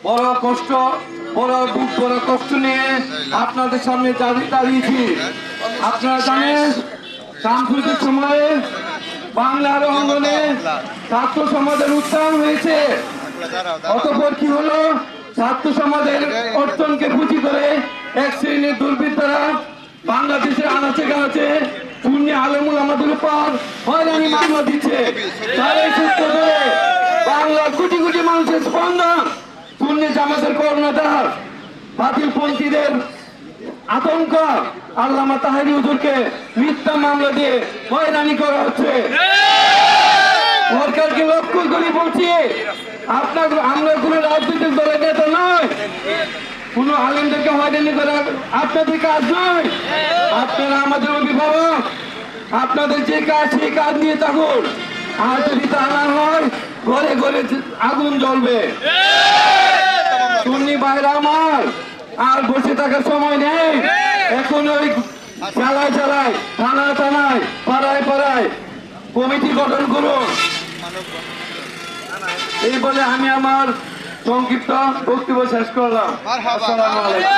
বড় কষ্ট, বড় দুঃখ, বড় কষ্ট নিয়ে আপনাদের সামনে দাঁড়িয়েছি। আপনারা জানেন সাম্প্রতিক সময়ে বাংলার অঙ্গনে ছাত্র সমাজের উত্থান হয়েছে। অতঃপর কি হলো, ছাত্র সমাজের অর্জনকে পুঁজি করে এক শ্রেণীর দুর্বৃত্তরা বাংলাদেশের আনাচে কানাচে সুন্নি আলেমুল আমাদের উপর হয়রানি মামলা দিচ্ছে। তারই সূত্র ধরে বাংলার কোটি কোটি মানুষের স্পন্দন সুন্নি জামাতের কর্ণধার বাতিলপন্থীদের আতঙ্ক আল্লামা তাহেরি হুজুরকে মিথ্যা মামলা দিয়ে হয়রানি করা হচ্ছে। সরকারকে লক্ষ্য করে বলছি, আমরা কোন রাজনৈতিক দলের নেতা নয়, কোন আলেমদেরকে হয়রানি করা আপনাদের কাজ নয়। আপনারা আমাদের অভিভাবক, আপনাদের যে কাজ সেই কাজ নিয়ে থাকুন। আর যদি তা না হয় ঘরে ঘরে আগুন জ্বলবে। সুন্নি ভাইরা আমার, আর বসে থাকার সময় নেই। এখন ওই চালায় চালায়, থানায় থানায়, পাড়ায় পাড়ায় কমিটি গঠন করুন। এই বলে আমি আমার সংক্ষিপ্ত বক্তব্য শেষ করলাম। আসসালামু আলাইকুম।